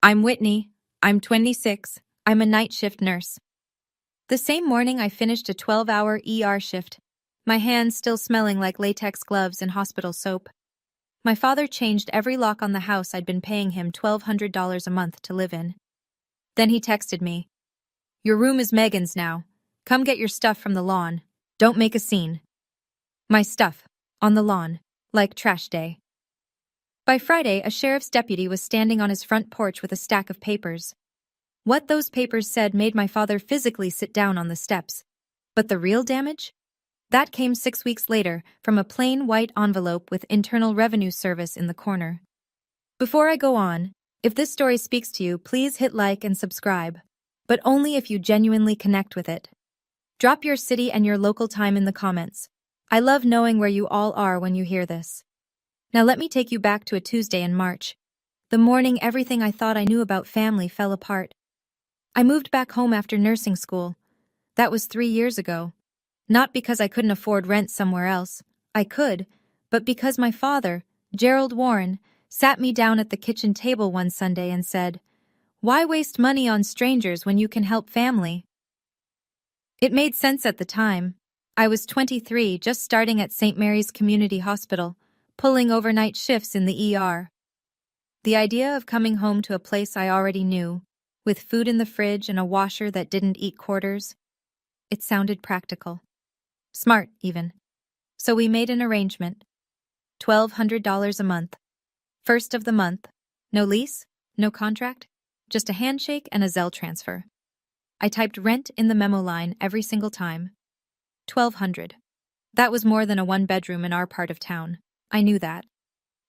I'm Whitney. I'm 26. I'm a night shift nurse. The same morning, I finished a 12-hour ER shift, my hands still smelling like latex gloves and hospital soap. My father changed every lock on the house I'd been paying him $1,200 a month to live in. Then he texted me, "Your room is Megan's now. Come get your stuff from the lawn. Don't make a scene." My stuff, on the lawn, like trash day. By Friday, a sheriff's deputy was standing on his front porch with a stack of papers. What those papers said made my father physically sit down on the steps. But the real damage? That came 6 weeks later from a plain white envelope with Internal Revenue Service in the corner. Before I go on, if this story speaks to you, please hit like and subscribe, but only if you genuinely connect with it. Drop your city and your local time in the comments. I love knowing where you all are when you hear this. Now let me take you back to a Tuesday in March. The morning everything I thought I knew about family fell apart. I moved back home after nursing school. That was 3 years ago. Not because I couldn't afford rent somewhere else. I could, but because my father, Gerald Warren, sat me down at the kitchen table one Sunday and said, "Why waste money on strangers when you can help family?" It made sense at the time. I was 23, just starting at St. Mary's Community Hospital, pulling overnight shifts in the ER. The idea of coming home to a place I already knew, with food in the fridge and a washer that didn't eat quarters, it sounded practical. Smart, even. So we made an arrangement. $1,200 a month. First of the month. No lease, no contract, just a handshake and a Zelle transfer. I typed rent in the memo line every single time. $1,200. That was more than a one-bedroom in our part of town. I knew that.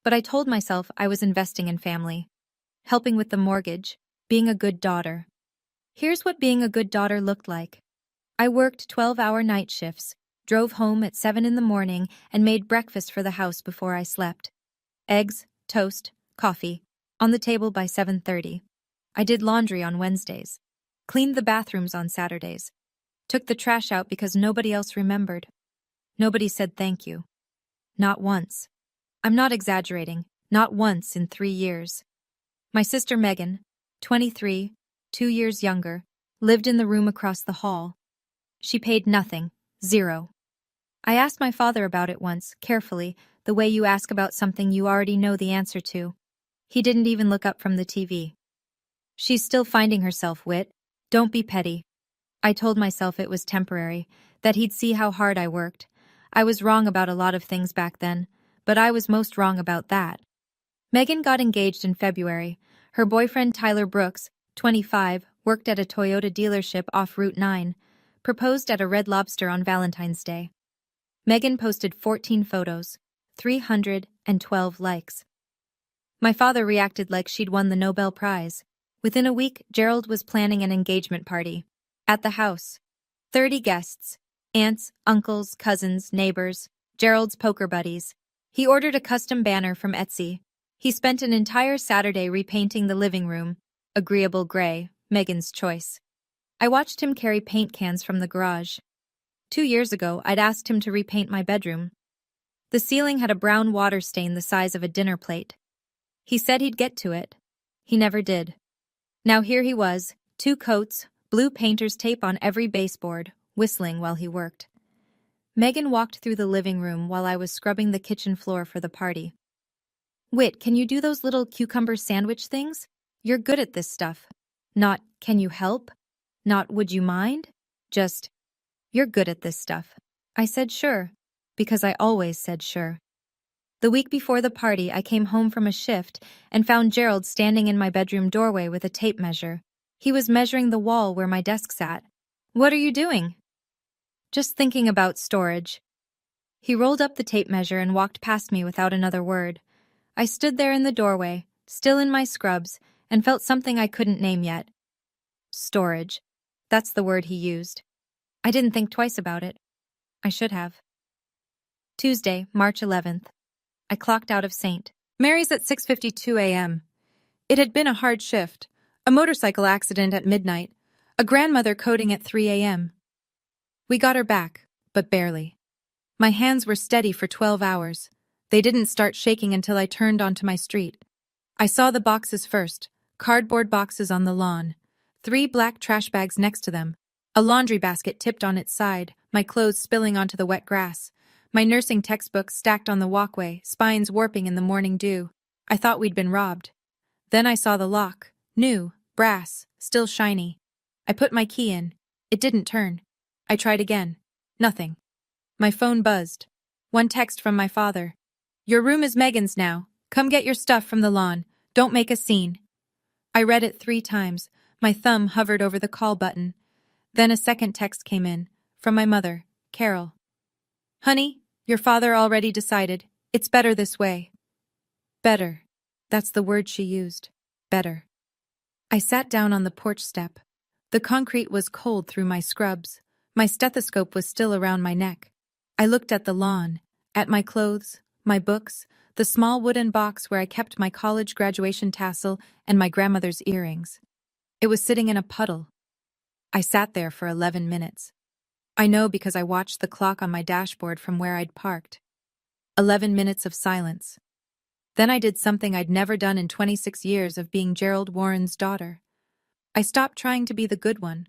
But I told myself I was investing in family, helping with the mortgage, being a good daughter. Here's what being a good daughter looked like. I worked 12-hour night shifts, drove home at 7 in the morning, and made breakfast for the house before I slept. Eggs, toast, coffee, on the table by 7:30. I did laundry on Wednesdays, cleaned the bathrooms on Saturdays, took the trash out because nobody else remembered. Nobody said thank you. Not once. I'm not exaggerating, not once in 3 years. My sister Megan, 23, 2 years younger, lived in the room across the hall. She paid nothing, zero. I asked my father about it once, carefully, the way you ask about something you already know the answer to. He didn't even look up from the TV. "She's still finding herself, Whit. Don't be petty." I told myself it was temporary, that he'd see how hard I worked. I was wrong about a lot of things back then, but I was most wrong about that. Megan got engaged in February. Her boyfriend Tyler Brooks, 25, worked at a Toyota dealership off Route 9, proposed at a Red Lobster on Valentine's Day. Megan posted 14 photos, 312 likes. My father reacted like she'd won the Nobel Prize. Within a week, Gerald was planning an engagement party. At the house. 30 guests. Aunts, uncles, cousins, neighbors, Gerald's poker buddies. He ordered a custom banner from Etsy. He spent an entire Saturday repainting the living room, agreeable gray, Megan's choice. I watched him carry paint cans from the garage. 2 years ago, I'd asked him to repaint my bedroom. The ceiling had a brown water stain the size of a dinner plate. He said he'd get to it. He never did. Now here he was, 2 coats, blue painter's tape on every baseboard, whistling while he worked. Megan walked through the living room while I was scrubbing the kitchen floor for the party. "Whit, can you do those little cucumber sandwich things? You're good at this stuff." Not, "Can you help?" Not, "Would you mind?" Just, "You're good at this stuff." I said sure, because I always said sure. The week before the party, I came home from a shift and found Gerald standing in my bedroom doorway with a tape measure. He was measuring the wall where my desk sat. "What are you doing?" "Just thinking about storage." He rolled up the tape measure and walked past me without another word. I stood there in the doorway, still in my scrubs, and felt something I couldn't name yet. Storage. That's the word he used. I didn't think twice about it. I should have. Tuesday, March 11th. I clocked out of St. Mary's at 6:52 a.m. It had been a hard shift, a motorcycle accident at midnight, a grandmother coding at 3 a.m. We got her back, but barely. My hands were steady for 12 hours. They didn't start shaking until I turned onto my street. I saw the boxes first, Cardboard boxes on the lawn. 3 black trash bags next to them. A laundry basket tipped on its side, my clothes spilling onto the wet grass. My nursing textbooks stacked on the walkway, spines warping in the morning dew. I thought we'd been robbed. Then I saw the lock. New, brass, still shiny. I put my key in. It didn't turn. I tried again. Nothing. My phone buzzed. One text from my father. "Your room is Megan's now. Come get your stuff from the lawn. Don't make a scene." I read it 3 times. My thumb hovered over the call button. Then a second text came in, from my mother, Carol. "Honey, your father already decided. It's better this way." Better. That's the word she used. Better. I sat down on the porch step. The concrete was cold through my scrubs. My stethoscope was still around my neck. I looked at the lawn, at my clothes, my books, the small wooden box where I kept my college graduation tassel and my grandmother's earrings. It was sitting in a puddle. I sat there for 11 minutes. I know because I watched the clock on my dashboard from where I'd parked. 11 minutes of silence. Then I did something I'd never done in 26 years of being Gerald Warren's daughter. I stopped trying to be the good one.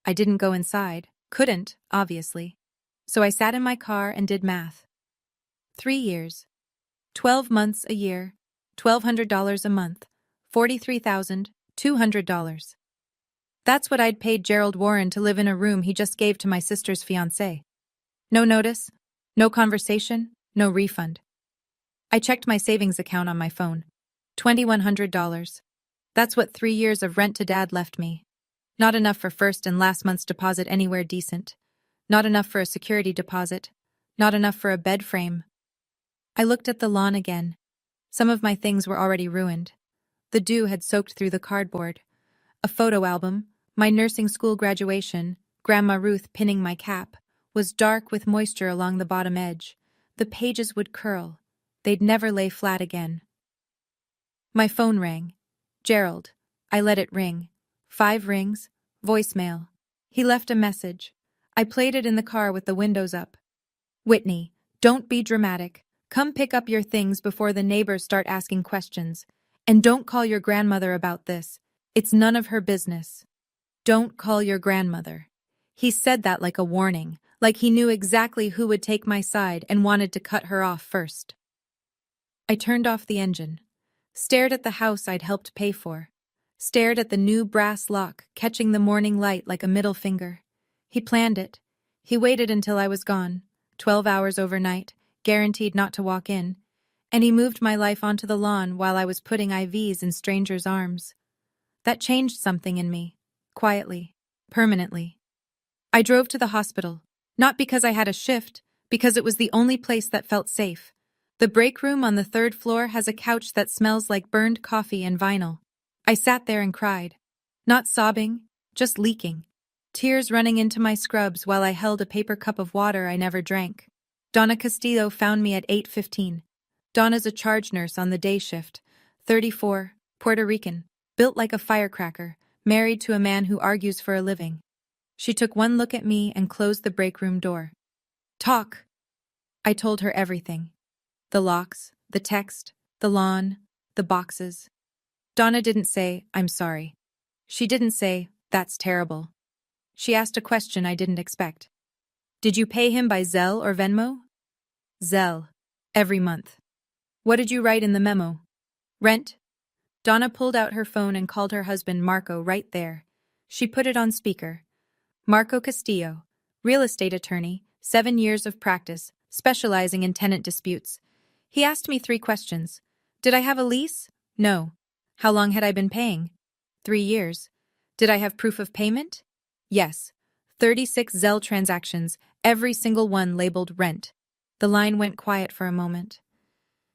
I didn't go inside. Couldn't, obviously. So I sat in my car and did math. 3 years. 12 months a year. $1,200 a month. $43,200. That's what I'd paid Gerald Warren to live in a room he just gave to my sister's fiancé. No notice, no conversation, no refund. I checked my savings account on my phone. $2,100. That's what 3 years of rent to Dad left me. Not enough for first and last month's deposit anywhere decent. Not enough for a security deposit. Not enough for a bed frame. I looked at the lawn again. Some of my things were already ruined. The dew had soaked through the cardboard. A photo album, my nursing school graduation, Grandma Ruth pinning my cap, was dark with moisture along the bottom edge. The pages would curl. They'd never lay flat again. My phone rang. Gerald. I let it ring. 5 rings. Voicemail. He left a message. I played it in the car with the windows up. "Whitney, don't be dramatic. Come pick up your things before the neighbors start asking questions. And don't call your grandmother about this. It's none of her business. Don't call your grandmother." He said that like a warning, like he knew exactly who would take my side and wanted to cut her off first. I turned off the engine, stared at the house I'd helped pay for, stared at the new brass lock catching the morning light like a middle finger. He planned it. He waited until I was gone, 12 hours overnight, guaranteed not to walk in, and he moved my life onto the lawn while I was putting IVs in strangers' arms. That changed something in me, quietly, permanently. I drove to the hospital, not because I had a shift, because it was the only place that felt safe. The break room on the 3rd floor has a couch that smells like burned coffee and vinyl. I sat there and cried. Not sobbing, just leaking. Tears running into my scrubs while I held a paper cup of water I never drank. Donna Castillo found me at 8:15. Donna's a charge nurse on the day shift, 34, Puerto Rican, built like a firecracker, married to a man who argues for a living. She took one look at me and closed the break room door. "Talk." I told her everything. The locks, the text, the lawn, the boxes. Donna didn't say, "I'm sorry." She didn't say, "That's terrible." She asked a question I didn't expect. "Did you pay him by Zelle or Venmo?" "Zelle. Every month." "What did you write in the memo?" "Rent." Donna pulled out her phone and called her husband Marco right there. She put it on speaker. Marco Castillo, real estate attorney, 7 years of practice, specializing in tenant disputes. He asked me 3 questions. Did I have a lease? No. How long had I been paying? 3 years. Did I have proof of payment? Yes. 36 Zelle transactions, every single one labeled rent. The line went quiet for a moment.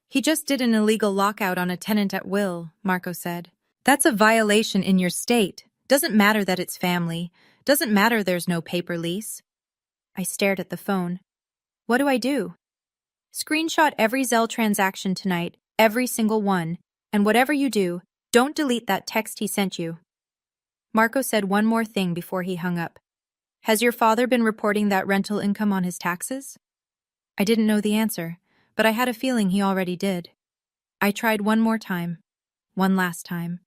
"He just did an illegal lockout on a tenant at will," Marco said. "That's a violation in your state. Doesn't matter that it's family. Doesn't matter there's no paper lease." I stared at the phone. "What do I do?" "Screenshot every Zelle transaction tonight, every single one, and whatever you do, don't delete that text he sent you." Marco said one more thing before he hung up. "Has your father been reporting that rental income on his taxes?" I didn't know the answer, but I had a feeling he already did. I tried one more time. One last time.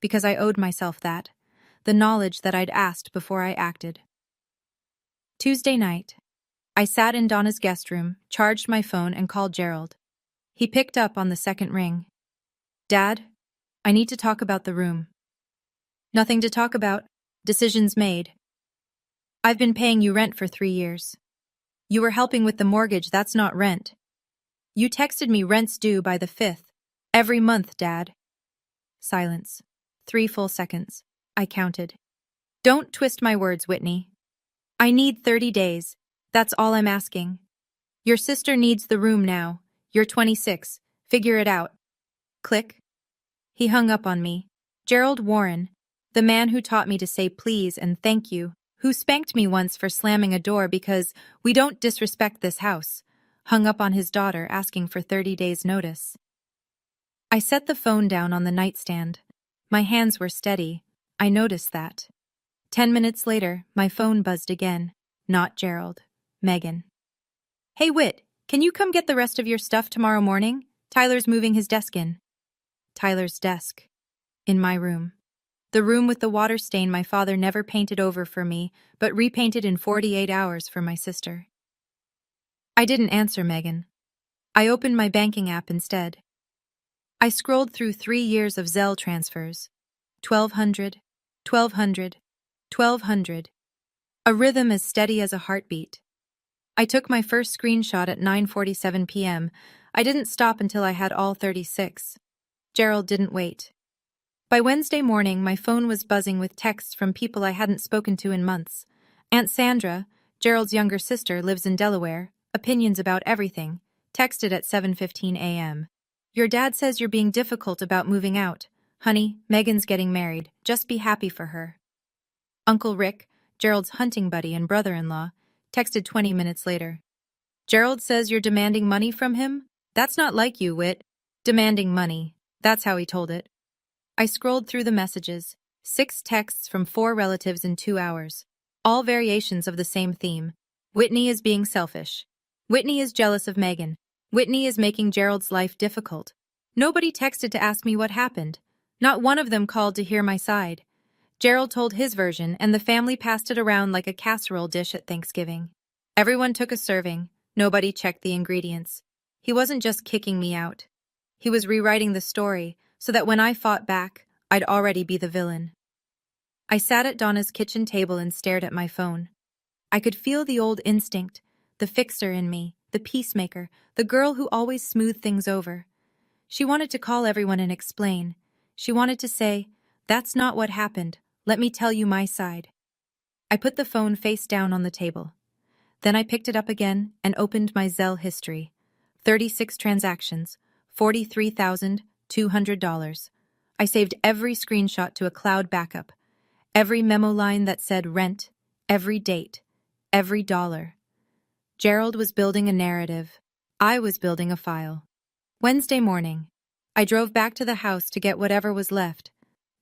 because I owed myself that, the knowledge that I'd asked before I acted. Tuesday night. I sat in Donna's guest room, charged my phone, and called Gerald. He picked up on the second ring. Dad, I need to talk about the room. Nothing to talk about. Decisions made. I've been paying you rent for 3 years. You were helping with the mortgage, that's not rent. You texted me rent's due by the 5th. Every month, Dad. Silence. 3 full seconds. I counted. Don't twist my words, Whitney. I need 30 days. That's all I'm asking. Your sister needs the room now. You're 26. Figure it out. Click. He hung up on me. Gerald Warren, the man who taught me to say please and thank you, who spanked me once for slamming a door because we don't disrespect this house, hung up on his daughter asking for 30 days' notice. I set the phone down on the nightstand. My hands were steady. I noticed that. 10 minutes later, my phone buzzed again. Not Gerald. Megan. Hey, Whit, can you come get the rest of your stuff tomorrow morning? Tyler's moving his desk in. Tyler's desk. In my room. The room with the water stain my father never painted over for me, but repainted in 48 hours for my sister. I didn't answer Megan. I opened my banking app instead. I scrolled through 3 years of Zelle transfers. 1,200, 1,200, 1,200. A rhythm as steady as a heartbeat. I took my first screenshot at 9:47 p.m. I didn't stop until I had all 36. Gerald didn't wait. By Wednesday morning, my phone was buzzing with texts from people I hadn't spoken to in months. Aunt Sandra, Gerald's younger sister, lives in Delaware. Opinions about everything. Texted at 7:15 a.m. Your dad says you're being difficult about moving out. Honey, Megan's getting married. Just be happy for her. Uncle Rick, Gerald's hunting buddy and brother-in-law, texted 20 minutes later. Gerald says you're demanding money from him? That's not like you, Whit. Demanding money. That's how he told it. I scrolled through the messages. 6 texts from 4 relatives in 2 hours. All variations of the same theme. Whitney is being selfish. Whitney is jealous of Megan. Whitney is making Gerald's life difficult. Nobody texted to ask me what happened. Not one of them called to hear my side. Gerald told his version, and the family passed it around like a casserole dish at Thanksgiving. Everyone took a serving. Nobody checked the ingredients. He wasn't just kicking me out. He was rewriting the story so that when I fought back, I'd already be the villain. I sat at Donna's kitchen table and stared at my phone. I could feel the old instinct, the fixer in me, the peacemaker, the girl who always smoothed things over. She wanted to call everyone and explain. She wanted to say, "That's not what happened. Let me tell you my side." I put the phone face down on the table. Then I picked it up again and opened my Zelle history. 36 transactions, $43,200. I saved every screenshot to a cloud backup, every memo line that said rent, every date, every dollar. Gerald was building a narrative. I was building a file. Wednesday morning. I drove back to the house to get whatever was left.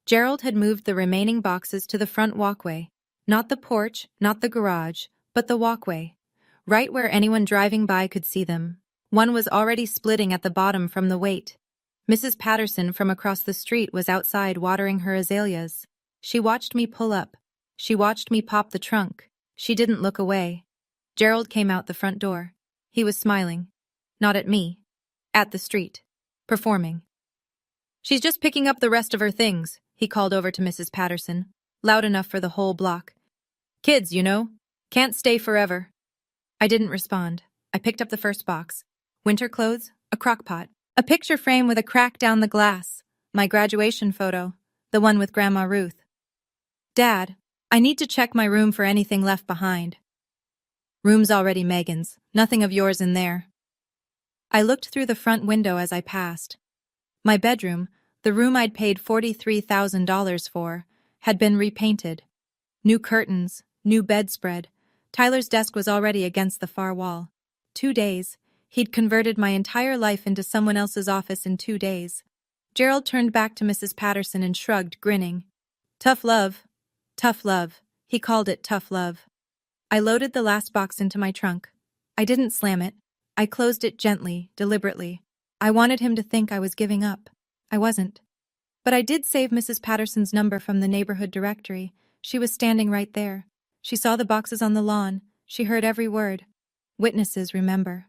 Gerald had moved the remaining boxes to the front walkway. Not the porch, not the garage, but the walkway. Right where anyone driving by could see them. One was already splitting at the bottom from the weight. Mrs. Patterson from across the street was outside watering her azaleas. She watched me pull up. She watched me pop the trunk. She didn't look away. Gerald came out the front door. He was smiling. Not at me. At the street. Performing. "She's just picking up the rest of her things," he called over to Mrs. Patterson, loud enough for the whole block. "Kids, you know. Can't stay forever." I didn't respond. I picked up the first box. Winter clothes, a crock pot, a picture frame with a crack down the glass, my graduation photo, the one with Grandma Ruth. "Dad, I need to check my room for anything left behind." "Room's already Megan's. Nothing of yours in there." I looked through the front window as I passed. My bedroom, the room I'd paid $43,000 for, had been repainted. New curtains, new bedspread. Tyler's desk was already against the far wall. 2 days. He'd converted my entire life into someone else's office in 2 days. Gerald turned back to Mrs. Patterson and shrugged, grinning. "Tough love. Tough love." He called it tough love. I loaded the last box into my trunk. I didn't slam it. I closed it gently, deliberately. I wanted him to think I was giving up. I wasn't. But I did save Mrs. Patterson's number from the neighborhood directory. She was standing right there. She saw the boxes on the lawn. She heard every word. Witnesses remember.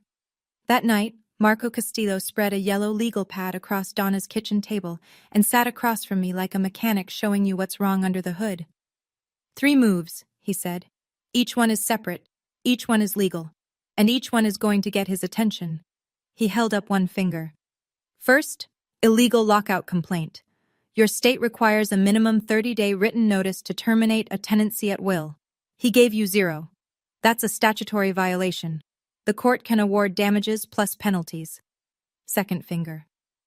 That night, Marco Castillo spread a yellow legal pad across Donna's kitchen table and sat across from me like a mechanic showing you what's wrong under the hood. 3 moves, he said. Each one is separate. Each one is legal. And each one is going to get his attention. He held up one finger. First, illegal lockout complaint. Your state requires a minimum 30-day written notice to terminate a tenancy at will. He gave you 0. That's a statutory violation. The court can award damages plus penalties. Second finger.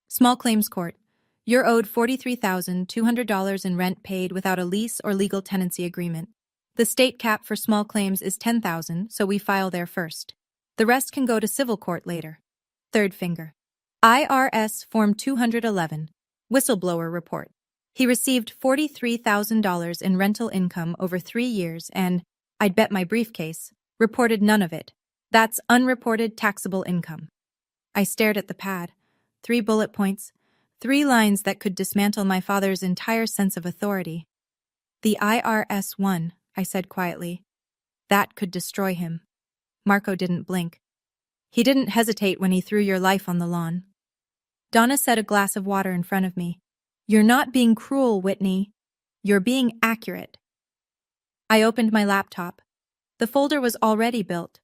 Small claims court. You're owed $43,200 in rent paid without a lease or legal tenancy agreement. The state cap for small claims is $10,000, so we file there first. The rest can go to civil court later. Third finger. IRS Form 211. Whistleblower report. He received $43,000 in rental income over 3 years and, I'd bet my briefcase, reported none of it. That's unreported taxable income. I stared at the pad. 3 bullet points, 3 lines that could dismantle my father's entire sense of authority. The IRS won, I said quietly. That could destroy him. Marco didn't blink. He didn't hesitate when he threw your life on the lawn. Donna set a glass of water in front of me. You're not being cruel, Whitney. You're being accurate. I opened my laptop. The folder was already built.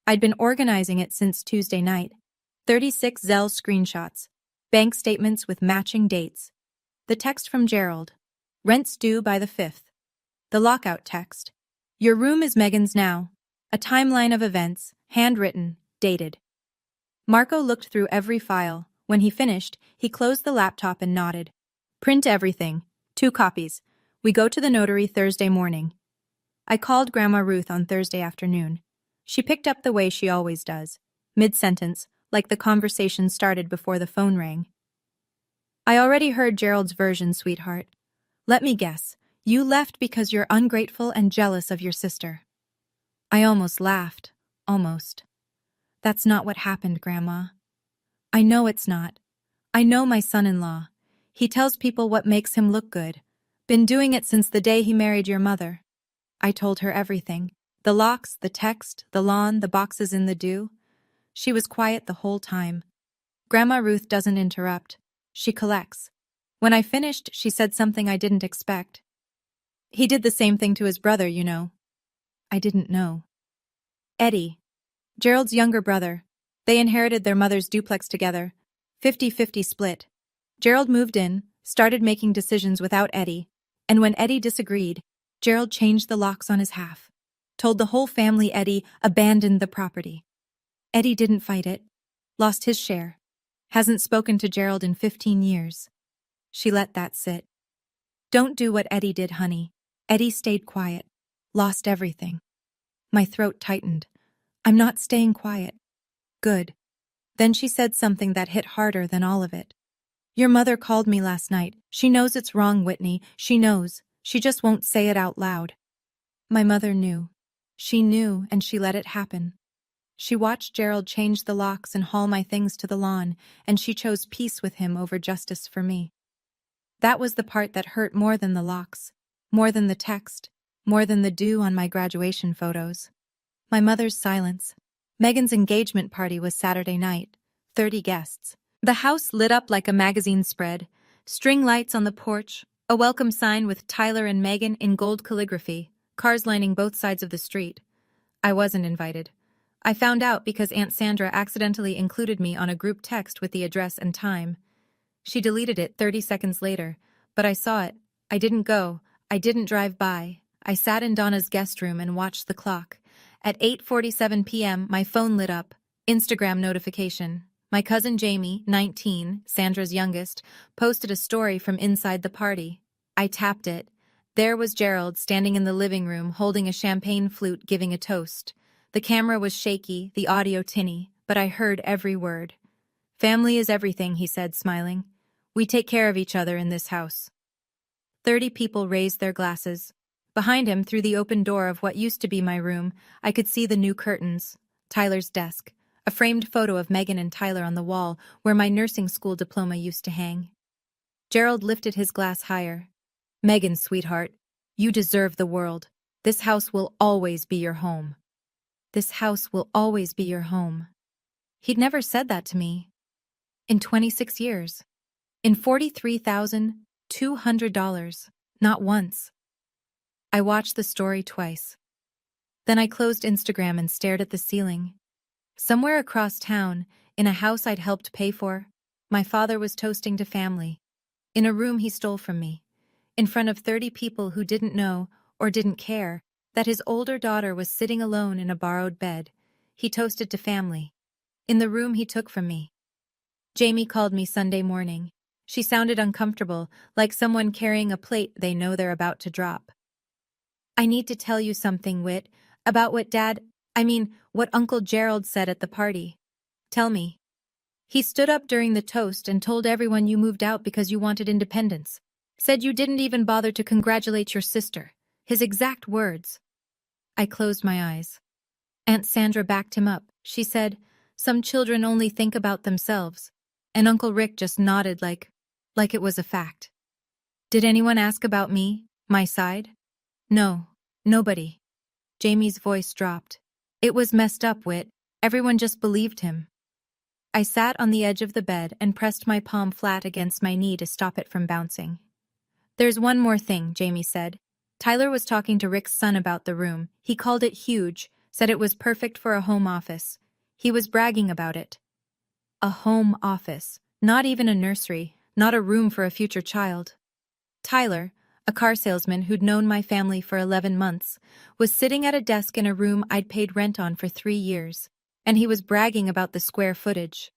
I'd been organizing it since Tuesday night. 36 Zelle screenshots. Bank statements with matching dates. The text from Gerald. Rent's due by the 5th. The lockout text. Your room is Megan's now. A timeline of events, handwritten, dated. Marco looked through every file. When he finished, he closed the laptop and nodded. Print everything. 2 copies. We go to the notary Thursday morning. I called Grandma Ruth on Thursday afternoon. She picked up the way she always does, mid-sentence, like the conversation started before the phone rang. I already heard Gerald's version, sweetheart. Let me guess. You left because you're ungrateful and jealous of your sister. I almost laughed. Almost. That's not what happened, Grandma. I know it's not. I know my son-in-law. He tells people what makes him look good. Been doing it since the day he married your mother. I told her everything. The locks, the text, the lawn, the boxes in the dew. She was quiet the whole time. Grandma Ruth doesn't interrupt. She collects. When I finished, she said something I didn't expect. He did the same thing to his brother, you know. I didn't know. Eddie. Gerald's younger brother. They inherited their mother's duplex together. 50-50 split. Gerald moved in, started making decisions without Eddie, and when Eddie disagreed, Gerald changed the locks on his half. Told the whole family Eddie abandoned the property. Eddie didn't fight it. Lost his share. Hasn't spoken to Gerald in 15 years. She let that sit. Don't do what Eddie did, honey. Eddie stayed quiet. Lost everything. My throat tightened. I'm not staying quiet. Good. Then she said something that hit harder than all of it. Your mother called me last night. She knows it's wrong, Whitney. She knows. She just won't say it out loud. My mother knew. She knew, and she let it happen. She watched Gerald change the locks and haul my things to the lawn, and she chose peace with him over justice for me. That was the part that hurt more than the locks, more than the text, more than the dew on my graduation photos. My mother's silence. Megan's engagement party was Saturday night. 30 guests. The house lit up like a magazine spread. String lights on the porch. A welcome sign with Tyler and Megan in gold calligraphy. Cars lining both sides of the street. I wasn't invited. I found out because Aunt Sandra accidentally included me on a group text with the address and time. She deleted it 30 seconds later, but I saw it. I didn't go. I didn't drive by. I sat in Donna's guest room and watched the clock. At 8:47 p.m., my phone lit up. Instagram notification. My cousin Jamie, 19, Sandra's youngest, posted a story from inside the party. I tapped it. There was Gerald standing in the living room holding a champagne flute giving a toast. The camera was shaky, the audio tinny, but I heard every word. Family is everything, he said, smiling. We take care of each other in this house. 30 people raised their glasses. Behind him, through the open door of what used to be my room, I could see the new curtains, Tyler's desk, a framed photo of Megan and Tyler on the wall where my nursing school diploma used to hang. Gerald lifted his glass higher. Megan, sweetheart, you deserve the world. This house will always be your home. This house will always be your home. He'd never said that to me. In 26 years. In $43,200. Not once. I watched the story twice. Then I closed Instagram and stared at the ceiling. Somewhere across town, in a house I'd helped pay for, my father was toasting to family. In a room he stole from me. In front of 30 people who didn't know, or didn't care, that his older daughter was sitting alone in a borrowed bed. He toasted to family. In the room he took from me. Jamie called me Sunday morning. She sounded uncomfortable, like someone carrying a plate they know they're about to drop. I need to tell you something, Whit, about what what Uncle Gerald said at the party. Tell me. He stood up during the toast and told everyone you moved out because you wanted independence. Said you didn't even bother to congratulate your sister. His exact words. I closed my eyes. Aunt Sandra backed him up. She said, "Some children only think about themselves." And Uncle Rick just nodded like it was a fact. Did anyone ask about me, my side? No, nobody. Jamie's voice dropped. It was messed up, Whit. Everyone just believed him. I sat on the edge of the bed and pressed my palm flat against my knee to stop it from bouncing. There's one more thing, Jamie said. Tyler was talking to Rick's son about the room. He called it huge, said it was perfect for a home office. He was bragging about it. A home office, not even a nursery, not a room for a future child. Tyler, a car salesman who'd known my family for 11 months, was sitting at a desk in a room I'd paid rent on for 3 years, and he was bragging about the square footage.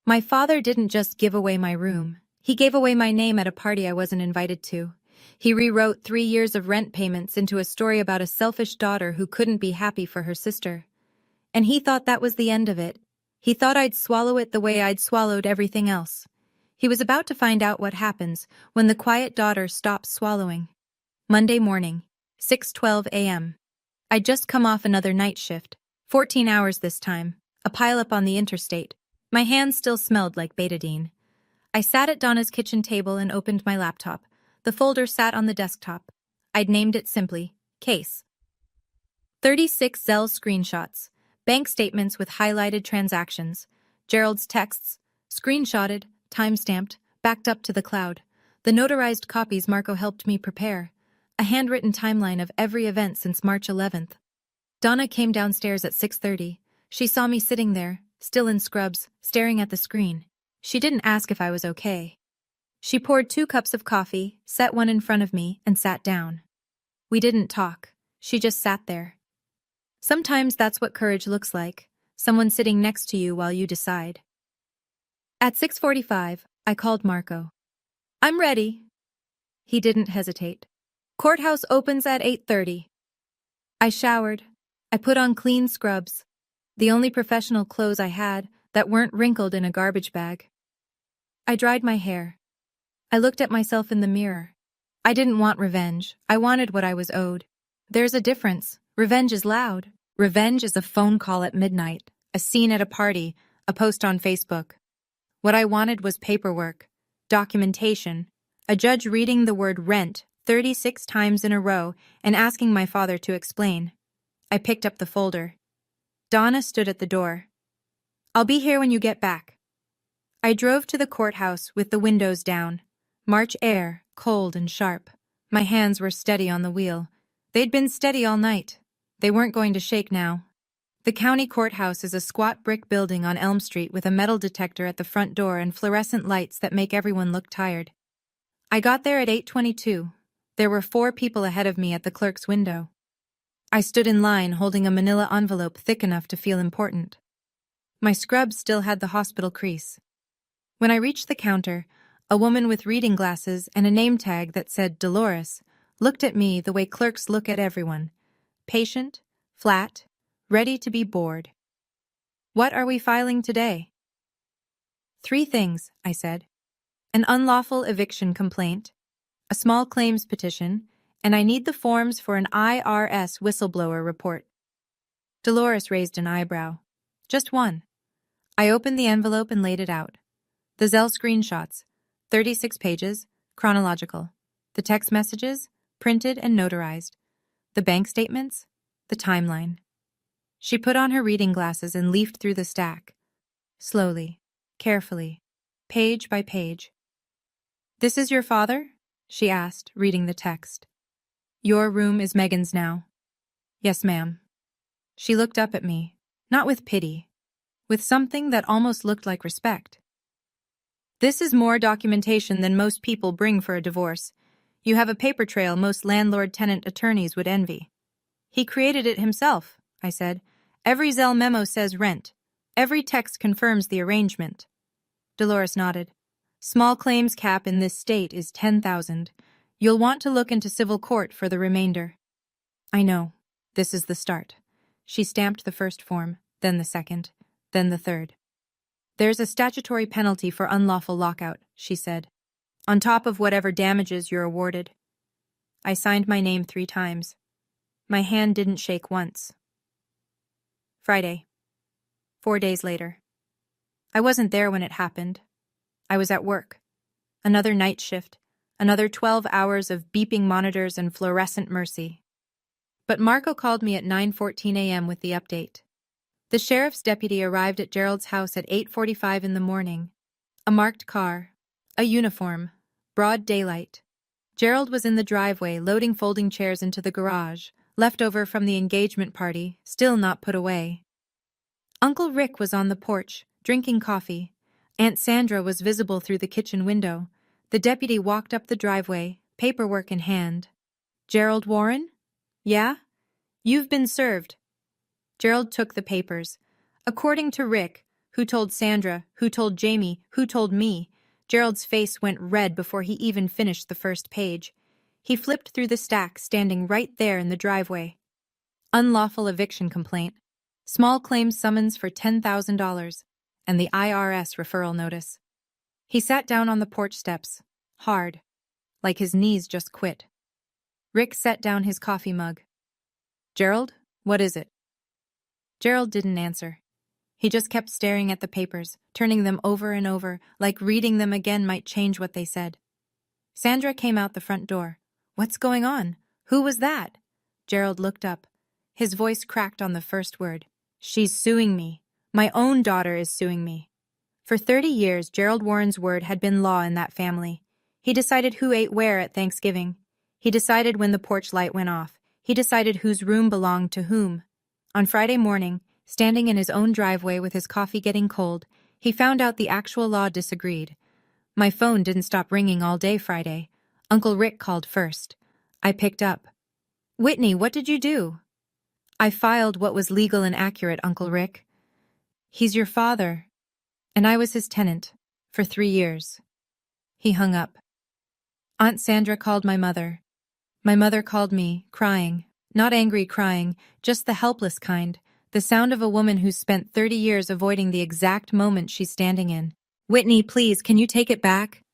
My father didn't just give away my room. He gave away my name at a party I wasn't invited to. He rewrote 3 years of rent payments into a story about a selfish daughter who couldn't be happy for her sister. And he thought that was the end of it. He thought I'd swallow it the way I'd swallowed everything else. He was about to find out what happens when the quiet daughter stops swallowing. Monday morning, 6:12 a.m. I'd just come off another night shift, 14 hours this time, a pileup on the interstate. My hands still smelled like betadine. I sat at Donna's kitchen table and opened my laptop. The folder sat on the desktop. I'd named it simply, Case. 36 Zelle screenshots, bank statements with highlighted transactions, Gerald's texts, screenshotted, time-stamped, backed up to the cloud. The notarized copies Marco helped me prepare. A handwritten timeline of every event since March 11th. Donna came downstairs at 6:30. She saw me sitting there, still in scrubs, staring at the screen. She didn't ask if I was okay. She poured 2 cups of coffee, set one in front of me, and sat down. We didn't talk. She just sat there. Sometimes that's what courage looks like, someone sitting next to you while you decide. At 6:45, I called Marco. I'm ready. He didn't hesitate. Courthouse opens at 8:30. I showered. I put on clean scrubs, the only professional clothes I had that weren't wrinkled in a garbage bag. I dried my hair. I looked at myself in the mirror. I didn't want revenge. I wanted what I was owed. There's a difference. Revenge is loud. Revenge is a phone call at midnight, a scene at a party, a post on Facebook. What I wanted was paperwork, documentation, a judge reading the word rent 36 times in a row and asking my father to explain. I picked up the folder. Donna stood at the door. I'll be here when you get back. I drove to the courthouse with the windows down. March air, cold and sharp. My hands were steady on the wheel. They'd been steady all night. They weren't going to shake now. The county courthouse is a squat brick building on Elm Street with a metal detector at the front door and fluorescent lights that make everyone look tired. I got there at 8:22. There were 4 people ahead of me at the clerk's window. I stood in line holding a manila envelope thick enough to feel important. My scrubs still had the hospital crease. When I reached the counter, a woman with reading glasses and a name tag that said Dolores looked at me the way clerks look at everyone. Patient, flat, ready to be bored. What are we filing today? 3 things, I said. An unlawful eviction complaint, a small claims petition, and I need the forms for an IRS whistleblower report. Dolores raised an eyebrow. Just one. I opened the envelope and laid it out. The Zelle screenshots. 36 pages, chronological. The text messages, printed and notarized. The bank statements, the timeline. She put on her reading glasses and leafed through the stack. Slowly, carefully, page by page. "This is your father?" she asked, reading the text. "Your room is Megan's now." "Yes, ma'am." She looked up at me, not with pity, with something that almost looked like respect. "This is more documentation than most people bring for a divorce. You have a paper trail most landlord-tenant attorneys would envy." "He created it himself," I said. "Every Zelle memo says rent. Every text confirms the arrangement." Dolores nodded. "Small claims cap in this state is $10,000. You'll want to look into civil court for the remainder." "I know. This is the start." She stamped the first form, then the second, then the third. "There's a statutory penalty for unlawful lockout," she said, "on top of whatever damages you're awarded." I signed my name 3 times. My hand didn't shake once. Friday. 4 days later. I wasn't there when it happened. I was at work. Another night shift. Another 12 hours of beeping monitors and fluorescent mercy. But Marco called me at 9:14 a.m. with the update. The sheriff's deputy arrived at Gerald's house at 8:45 in the morning. A marked car. A uniform. Broad daylight. Gerald was in the driveway, loading folding chairs into the garage, leftover from the engagement party, still not put away. Uncle Rick was on the porch, drinking coffee. Aunt Sandra was visible through the kitchen window. The deputy walked up the driveway, paperwork in hand. "Gerald Warren?" "Yeah?" "You've been served." Gerald took the papers. According to Rick, who told Sandra, who told Jamie, who told me, Gerald's face went red before he even finished the first page. He flipped through the stack, standing right there in the driveway. Unlawful eviction complaint. Small claims summons for $10,000. And the IRS referral notice. He sat down on the porch steps, hard, like his knees just quit. Rick set down his coffee mug. "Gerald, what is it?" Gerald didn't answer. He just kept staring at the papers, turning them over and over, like reading them again might change what they said. Sandra came out the front door. "What's going on? Who was that?" Gerald looked up. His voice cracked on the first word. "She's suing me. My own daughter is suing me." For 30 years, Gerald Warren's word had been law in that family. He decided who ate where at Thanksgiving. He decided when the porch light went off. He decided whose room belonged to whom. On Friday morning, standing in his own driveway with his coffee getting cold, he found out the actual law disagreed. My phone didn't stop ringing all day Friday. Uncle Rick called first. I picked up. "Whitney, what did you do?" "I filed what was legal and accurate, Uncle Rick." "He's your father." "And I was his tenant. For 3 years." He hung up. Aunt Sandra called my mother. My mother called me, crying. Not angry crying, just the helpless kind. The sound of a woman who's spent 30 years avoiding the exact moment she's standing in. "Whitney, please, can you take it back?"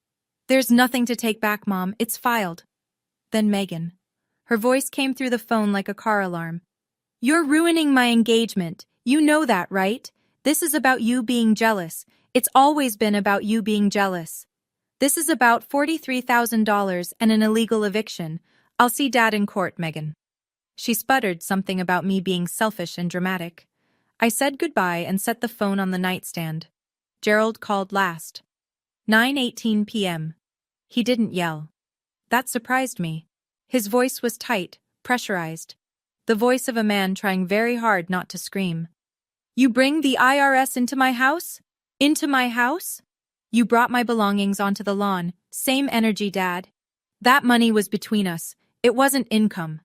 "There's nothing to take back, Mom. It's filed." Then Megan. Her voice came through the phone like a car alarm. "You're ruining my engagement. You know that, right? This is about you being jealous. It's always been about you being jealous. This is about $43,000 and an illegal eviction. I'll see Dad in court, Megan." She sputtered something about me being selfish and dramatic. I said goodbye and set the phone on the nightstand. Gerald called last. 9:18 p.m. He didn't yell. That surprised me. His voice was tight, pressurized. The voice of a man trying very hard not to scream. "You bring the IRS into my house? Into my house? You brought my belongings onto the lawn. Same energy, Dad. That money was between us. It wasn't income."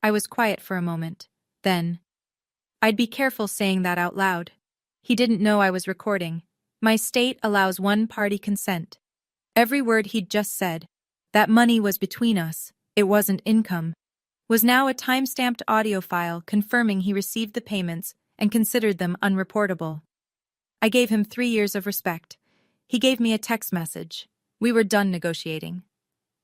I was quiet for a moment. Then, "I'd be careful saying that out loud." He didn't know I was recording. My state allows one-party consent. Every word he'd just said, that money was between us, it wasn't income, was now a time-stamped audio file confirming he received the payments and considered them unreportable. I gave him 3 years of respect. He gave me a text message. We were done negotiating.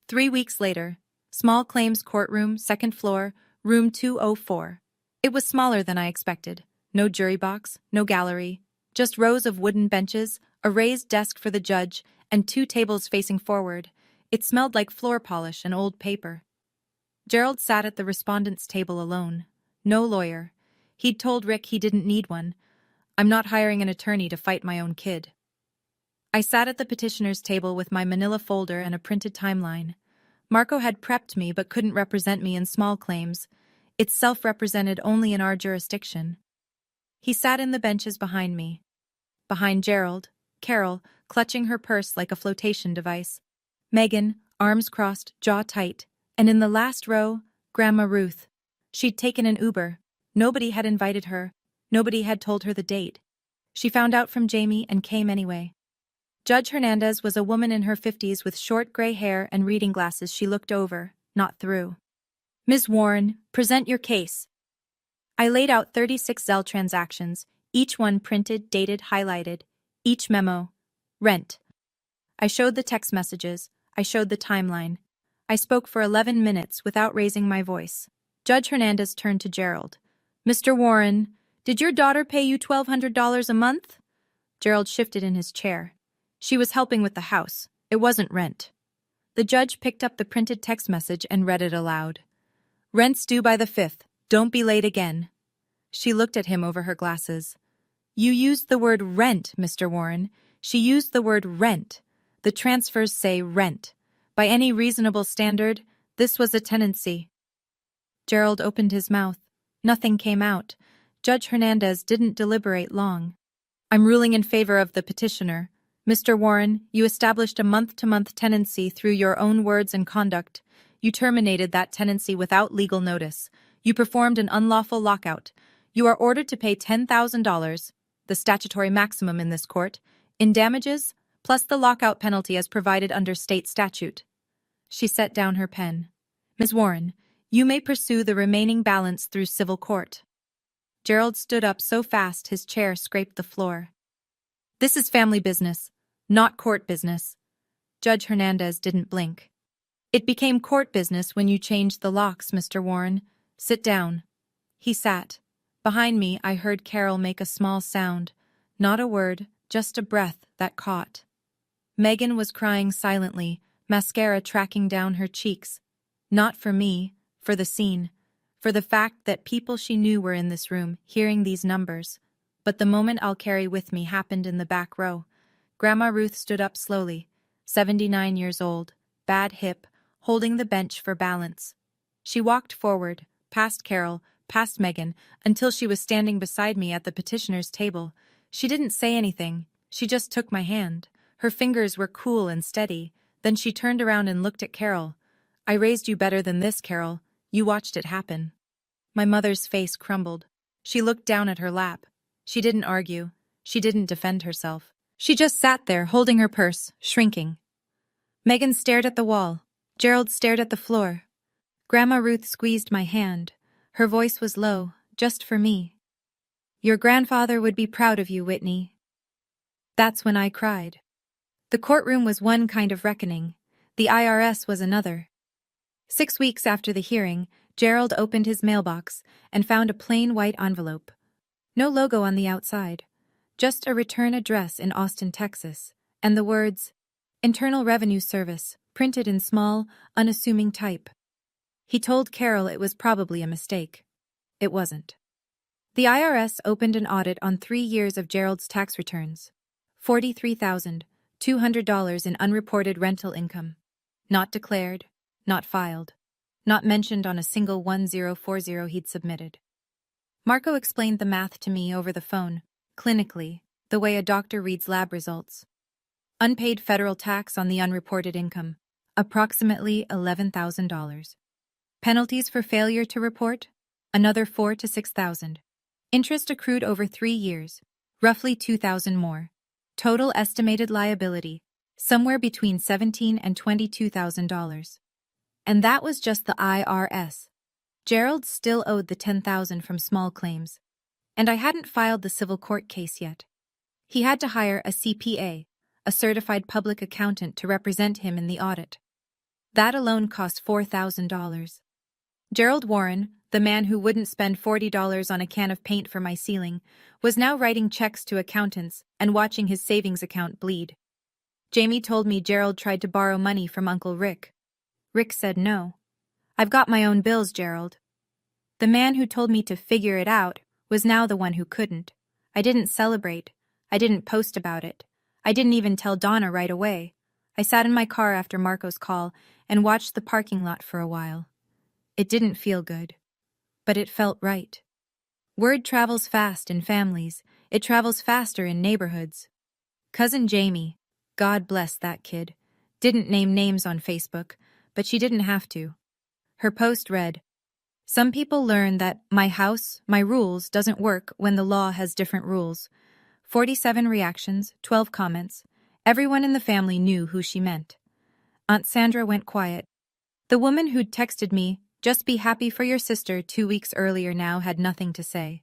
3 weeks later, small claims courtroom, 2nd floor, room 204. It was smaller than I expected. No jury box, no gallery, just rows of wooden benches, a raised desk for the judge, and 2 tables facing forward. It smelled like floor polish and old paper. Gerald sat at the respondent's table alone. No lawyer. He'd told Rick he didn't need one. I'm not hiring an attorney to fight my own kid. I sat at the petitioner's table with my manila folder and a printed timeline. Marco had prepped me but couldn't represent me in small claims. It's self-represented only in our jurisdiction. He sat in the benches behind me. Behind Gerald, Carol, clutching her purse like a flotation device. Megan, arms crossed, jaw tight. And in the last row, Grandma Ruth. She'd taken an Uber. Nobody had invited her. Nobody had told her the date. She found out from Jamie and came anyway. Judge Hernandez was a woman in her 50s with short gray hair and reading glasses she looked over, not through. Ms. Warren, present your case. I laid out 36 Zelle transactions, each one printed, dated, highlighted, each memo. Rent. I showed the text messages. I showed the timeline. I spoke for 11 minutes without raising my voice. Judge Hernandez turned to Gerald. Mr. Warren, did your daughter pay you $1,200 a month? Gerald shifted in his chair. She was helping with the house. It wasn't rent. The judge picked up the printed text message and read it aloud. Rent's due by the 5th. Don't be late again. She looked at him over her glasses. You used the word rent, Mr. Warren. She used the word rent. The transfers say rent. By any reasonable standard, this was a tenancy. Gerald opened his mouth. Nothing came out. Judge Hernandez didn't deliberate long. I'm ruling in favor of the petitioner. Mr. Warren, you established a month-to-month tenancy through your own words and conduct. You terminated that tenancy without legal notice. You performed an unlawful lockout. You are ordered to pay $10,000, the statutory maximum in this court, in damages, plus the lockout penalty as provided under state statute. She set down her pen. Ms. Warren, you may pursue the remaining balance through civil court. Gerald stood up so fast his chair scraped the floor. This is family business, not court business. Judge Hernandez didn't blink. It became court business when you changed the locks, Mr. Warren. Sit down. He sat. Behind me, I heard Carol make a small sound. Not a word, just a breath that caught. Megan was crying silently, mascara tracking down her cheeks. Not for me, for the scene, for the fact that people she knew were in this room, hearing these numbers. But the moment I'll carry with me happened in the back row. Grandma Ruth stood up slowly, 79 years old, bad hip, holding the bench for balance. She walked forward, past Carol, past Megan, until she was standing beside me at the petitioner's table. She didn't say anything, she just took my hand. Her fingers were cool and steady. Then she turned around and looked at Carol. I raised you better than this, Carol. You watched it happen. My mother's face crumbled. She looked down at her lap. She didn't argue. She didn't defend herself. She just sat there, holding her purse, shrinking. Megan stared at the wall. Gerald stared at the floor. Grandma Ruth squeezed my hand. Her voice was low, just for me. Your grandfather would be proud of you, Whitney. That's when I cried. The courtroom was one kind of reckoning. The IRS was another. 6 weeks after the hearing, Gerald opened his mailbox and found a plain white envelope. No logo on the outside. Just a return address in Austin, Texas, and the words, Internal Revenue Service, printed in small, unassuming type. He told Carol it was probably a mistake. It wasn't. The IRS opened an audit on 3 years of Gerald's tax returns. $43,200 in unreported rental income. Not declared, not filed, not mentioned on a single 1040 he'd submitted. Marco explained the math to me over the phone, clinically, the way a doctor reads lab results. Unpaid federal tax on the unreported income, approximately $11,000. Penalties for failure to report, another $4,000 to $6,000. Interest accrued over 3 years, roughly $2,000 more. Total estimated liability, somewhere between $17,000 and $22,000. And that was just the IRS. Gerald still owed the $10,000 from small claims, and I hadn't filed the civil court case yet. He had to hire a CPA, a certified public accountant, to represent him in the audit. That alone cost $4,000. Gerald Warren, the man who wouldn't spend $40 on a can of paint for my ceiling, was now writing checks to accountants and watching his savings account bleed. Jamie told me Gerald tried to borrow money from Uncle Rick. Rick said no. I've got my own bills, Gerald. The man who told me to figure it out was now the one who couldn't. I didn't celebrate. I didn't post about it. I didn't even tell Donna right away. I sat in my car after Marco's call and watched the parking lot for a while. It didn't feel good, but it felt right. Word travels fast in families. It travels faster in neighborhoods. Cousin Jamie, God bless that kid, didn't name names on Facebook, but she didn't have to. Her post read, "Some people learn that my house, my rules doesn't work when the law has different rules." 47 reactions, 12 comments. Everyone in the family knew who she meant. Aunt Sandra went quiet. The woman who'd texted me, "Just be happy for your sister," 2 weeks earlier now had nothing to say.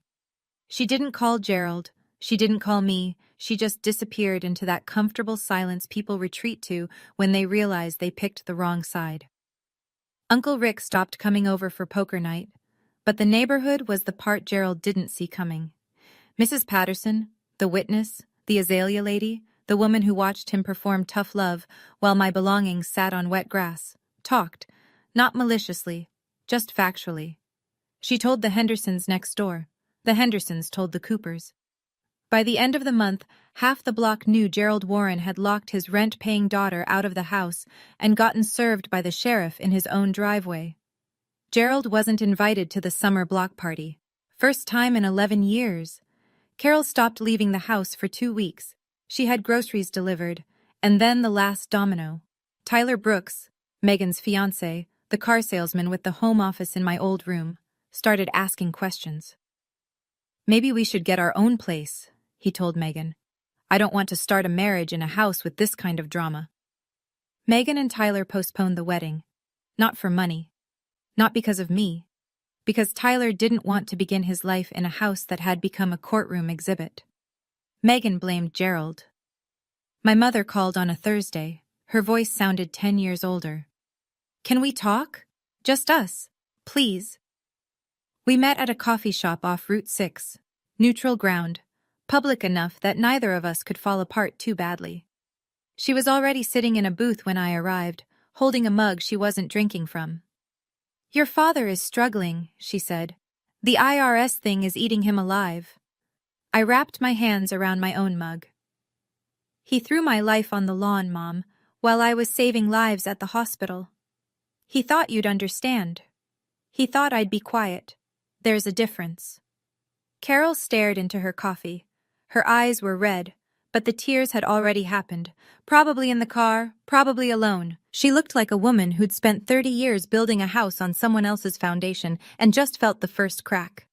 She didn't call Gerald. She didn't call me. She just disappeared into that comfortable silence people retreat to when they realize they picked the wrong side. Uncle Rick stopped coming over for poker night, but the neighborhood was the part Gerald didn't see coming. Mrs. Patterson, the witness, the azalea lady, the woman who watched him perform tough love while my belongings sat on wet grass, talked, not maliciously, just factually. She told the Hendersons next door. The Hendersons told the Coopers. By the end of the month, half the block knew Gerald Warren had locked his rent-paying daughter out of the house and gotten served by the sheriff in his own driveway. Gerald wasn't invited to the summer block party. First time in 11 years. Carol stopped leaving the house for 2 weeks. She had groceries delivered, and then the last domino. Tyler Brooks, Megan's fiancé, the car salesman with the home office in my old room, started asking questions. "Maybe we should get our own place," he told Megan. "I don't want to start a marriage in a house with this kind of drama." Megan and Tyler postponed the wedding. Not for money. Not because of me. Because Tyler didn't want to begin his life in a house that had become a courtroom exhibit. Megan blamed Gerald. My mother called on a Thursday. Her voice sounded 10 years older. "Can we talk? Just us, please." We met at a coffee shop off Route 6, neutral ground, public enough that neither of us could fall apart too badly. She was already sitting in a booth when I arrived, holding a mug she wasn't drinking from. "Your father is struggling," she said. "The IRS thing is eating him alive." I wrapped my hands around my own mug. "He threw my life on the lawn, Mom, while I was saving lives at the hospital. He thought you'd understand. He thought I'd be quiet. There's a difference." Carol stared into her coffee. Her eyes were red, but the tears had already happened. Probably in the car, probably alone. She looked like a woman who'd spent 30 years building a house on someone else's foundation and just felt the first crack.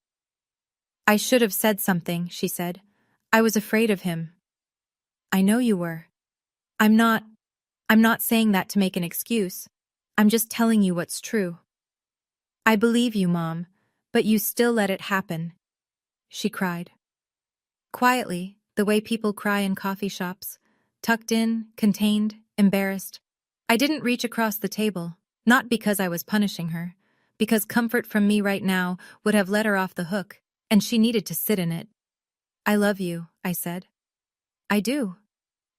"I should have said something," she said. "I was afraid of him." "I know you were. I'm not saying that to make an excuse. I'm just telling you what's true." "I believe you, Mom, but you still let it happen," she cried. Quietly, the way people cry in coffee shops, tucked in, contained, embarrassed. I didn't reach across the table, not because I was punishing her, because comfort from me right now would have let her off the hook, and she needed to sit in it. "I love you," I said. "I do.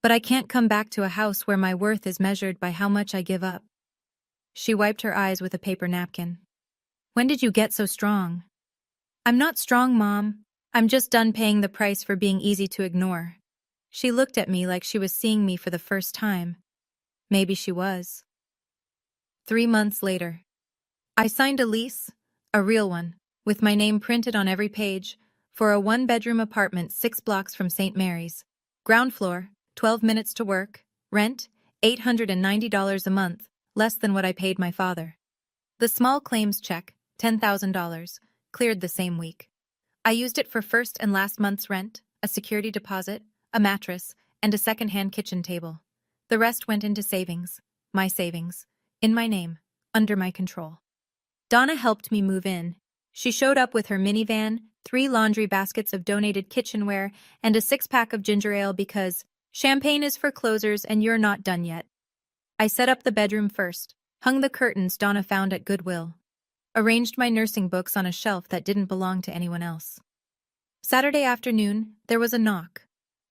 But I can't come back to a house where my worth is measured by how much I give up." She wiped her eyes with a paper napkin. "When did you get so strong?" "I'm not strong, Mom. I'm just done paying the price for being easy to ignore." She looked at me like she was seeing me for the first time. Maybe she was. 3 months later. I signed a lease, a real one, with my name printed on every page, for a 1-bedroom apartment 6 blocks from St. Mary's. Ground floor, 12 minutes to work, rent, $890 a month, less than what I paid my father. The small claims check, $10,000, cleared the same week. I used it for first and last month's rent, a security deposit, a mattress, and a second-hand kitchen table. The rest went into savings, my savings, in my name, under my control. Donna helped me move in. She showed up with her minivan, 3 laundry baskets of donated kitchenware, and a 6-pack of ginger ale because champagne is for closers and you're not done yet. I set up the bedroom first, hung the curtains Donna found at Goodwill, arranged my nursing books on a shelf that didn't belong to anyone else. Saturday afternoon, there was a knock.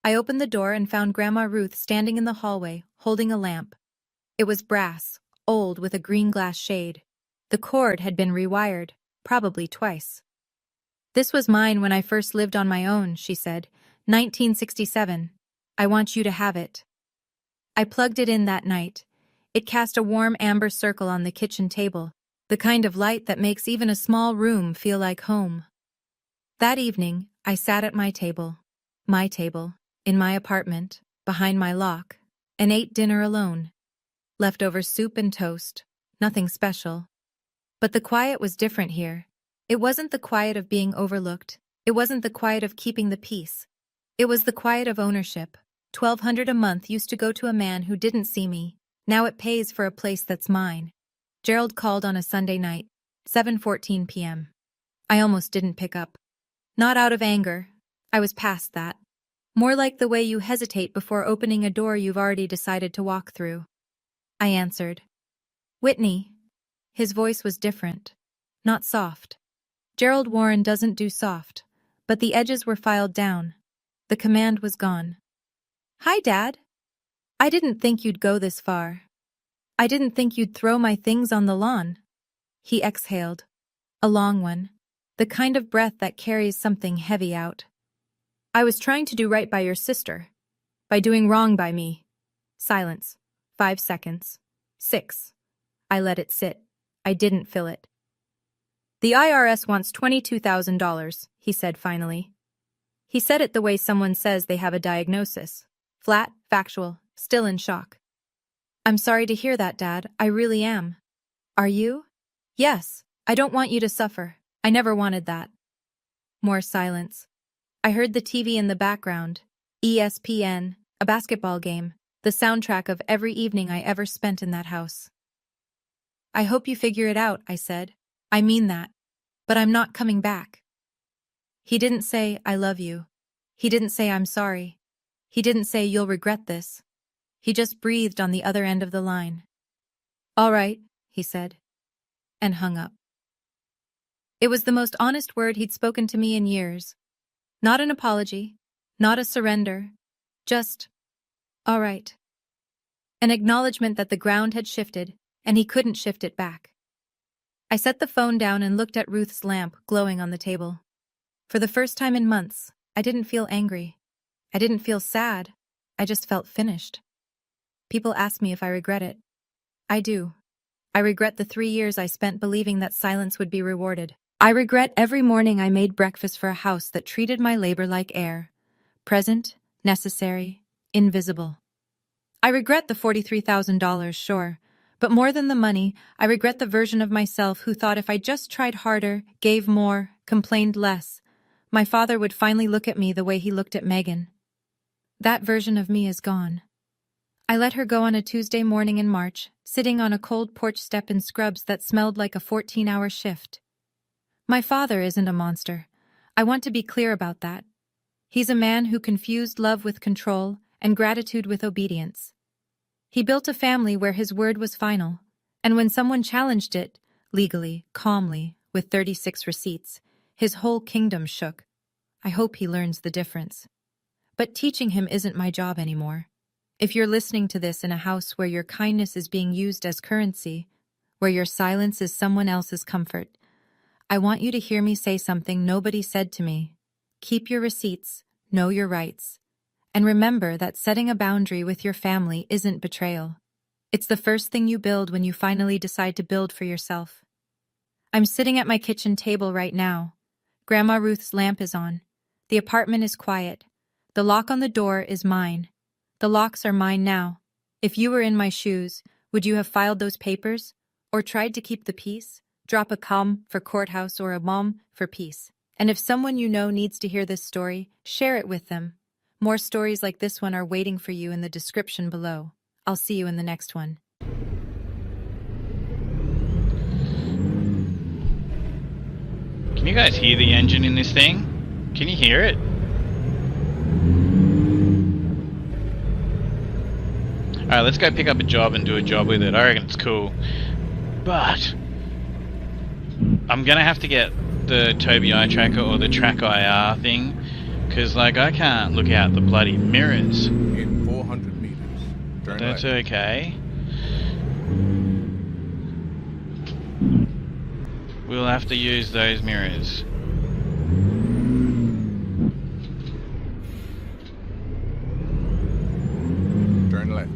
I opened the door and found Grandma Ruth standing in the hallway, holding a lamp. It was brass, old with a green glass shade. The cord had been rewired, probably twice. "This was mine when I first lived on my own," she said. 1967. "I want you to have it." I plugged it in that night. It cast a warm amber circle on the kitchen table, the kind of light that makes even a small room feel like home. That evening, I sat at my table, in my apartment, behind my lock, and ate dinner alone. Leftover soup and toast, nothing special. But the quiet was different here. It wasn't the quiet of being overlooked. It wasn't the quiet of keeping the peace. It was the quiet of ownership. $1,200 a month used to go to a man who didn't see me. Now it pays for a place that's mine. Gerald called on a Sunday night, 7:14 p.m. I almost didn't pick up. Not out of anger. I was past that. More like the way you hesitate before opening a door you've already decided to walk through. I answered. "Whitney." His voice was different. Not soft. Gerald Warren doesn't do soft, but the edges were filed down. The command was gone. "Hi, Dad. I didn't think you'd go this far. I didn't think you'd throw my things on the lawn." He exhaled. A long one. The kind of breath that carries something heavy out. "I was trying to do right by your sister. By doing wrong by me." Silence. 5 seconds. 6. I let it sit. I didn't fill it. "The IRS wants $22,000, he said finally. He said it the way someone says they have a diagnosis. Flat, factual, still in shock. "I'm sorry to hear that, Dad. I really am." "Are you?" "Yes. I don't want you to suffer. I never wanted that." More silence. I heard the TV in the background. ESPN, a basketball game, the soundtrack of every evening I ever spent in that house. "I hope you figure it out," I said. "I mean that. But I'm not coming back." He didn't say, "I love you." He didn't say, "I'm sorry." He didn't say, "You'll regret this." He just breathed on the other end of the line. "All right," he said, and hung up. It was the most honest word he'd spoken to me in years. Not an apology, not a surrender, just, "All right." An acknowledgement that the ground had shifted, and he couldn't shift it back. I set the phone down and looked at Ruth's lamp glowing on the table. For the first time in months, I didn't feel angry. I didn't feel sad. I just felt finished. People ask me if I regret it. I do. I regret the 3 years I spent believing that silence would be rewarded. I regret every morning I made breakfast for a house that treated my labor like air. Present, necessary, invisible. I regret the $43,000, sure. But more than the money, I regret the version of myself who thought if I just tried harder, gave more, complained less, my father would finally look at me the way he looked at Megan. That version of me is gone. I let her go on a Tuesday morning in March, sitting on a cold porch step in scrubs that smelled like a 14-hour shift. My father isn't a monster. I want to be clear about that. He's a man who confused love with control and gratitude with obedience. He built a family where his word was final, and when someone challenged it, legally, calmly, with 36 receipts, his whole kingdom shook. I hope he learns the difference. But teaching him isn't my job anymore. If you're listening to this in a house where your kindness is being used as currency, where your silence is someone else's comfort, I want you to hear me say something nobody said to me. Keep your receipts, know your rights, and remember that setting a boundary with your family isn't betrayal. It's the first thing you build when you finally decide to build for yourself. I'm sitting at my kitchen table right now. Grandma Ruth's lamp is on. The apartment is quiet. The lock on the door is mine. The locks are mine now. If you were in my shoes, would you have filed those papers? Or tried to keep the peace? Drop a com for courthouse or a mom for peace. And if someone you know needs to hear this story, share it with them. More stories like this one are waiting for you in the description below. I'll see you in the next one. Can you guys hear the engine in this thing? Can you hear it? Alright, let's go pick up a job and do a job with it. I reckon it's cool. But I'm gonna have to get the Tobii eye tracker or the Track IR thing, Because, like, I can't look out the bloody mirrors. In 400 meters. Turn That's left. okay. We'll have to use those mirrors. Turn left.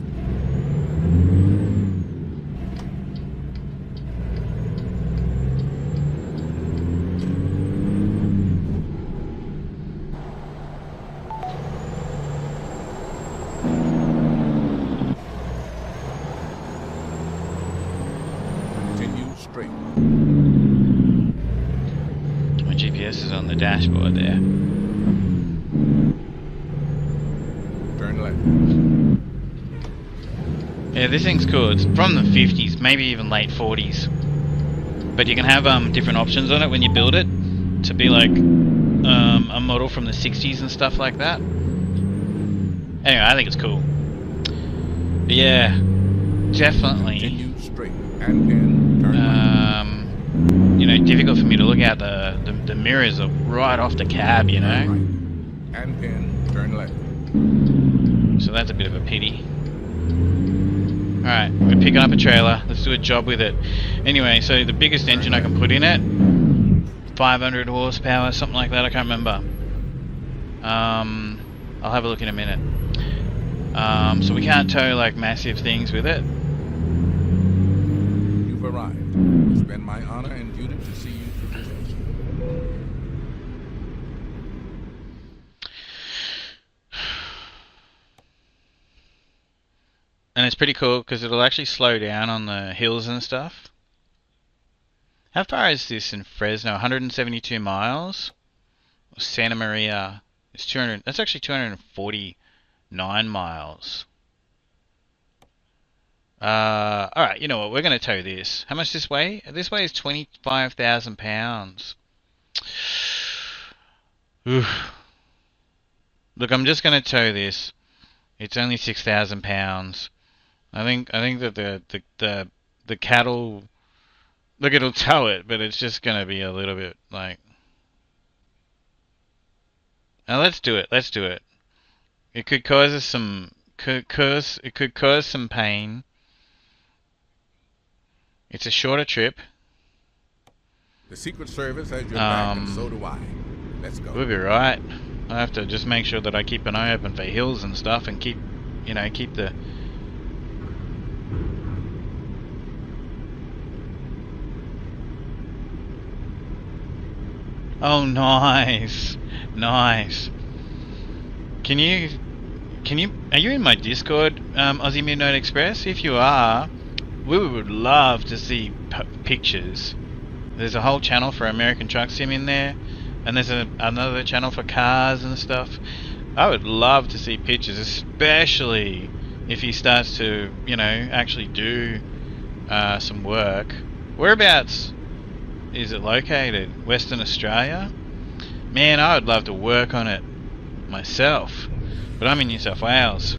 Continue straight. My GPS is on the dashboard there. Turn left. Yeah, this thing's cool. It's from the 50s, maybe even late 40s. But you can have different options on it when you build it to be like a model from the 60s and stuff like that. Anyway, I think it's cool. But yeah, definitely. Continue straight. And then turn left. You know, difficult for me to look out the mirrors are right off the cab, you know. Turn right. And then turn left. So that's a bit of a pity. Alright, we're picking up a trailer. Let's do a job with it. Anyway, so the biggest engine I can put in it, 500 horsepower, something like that, I can't remember. I'll have a look in a minute. So we can't tow like massive things with it. You've arrived. It's been my honor and duty to see you through this mission. And it's pretty cool because it'll actually slow down on the hills and stuff. How far is this in Fresno? 172 miles. Santa Maria is 200. That's actually 249 miles. Alright, you know what? We're going to tow this. How much this weigh? This weighs 25,000 pounds. Oof. Look, I'm just going to tow this. It's only 6,000 pounds. I think that the cattle, look, it'll tow it, but it's just gonna be a little bit like. Now let's do it. Let's do it. It could cause us some it could cause some pain. It's a shorter trip. The Secret Service has your back, and so do I. Let's go. We'll be right. I have to just make sure that I keep an eye open for hills and stuff, and keep the. Oh, nice, nice. Can you? Are you in my Discord, Aussie Midnight Express? If you are, we would love to see pictures. There's a whole channel for American Truck Sim in there, and there's another channel for cars and stuff. I would love to see pictures, especially if he starts to, you know, actually do some work. Whereabouts is it located? Western Australia? Man, I would love to work on it myself, but I'm in New South Wales.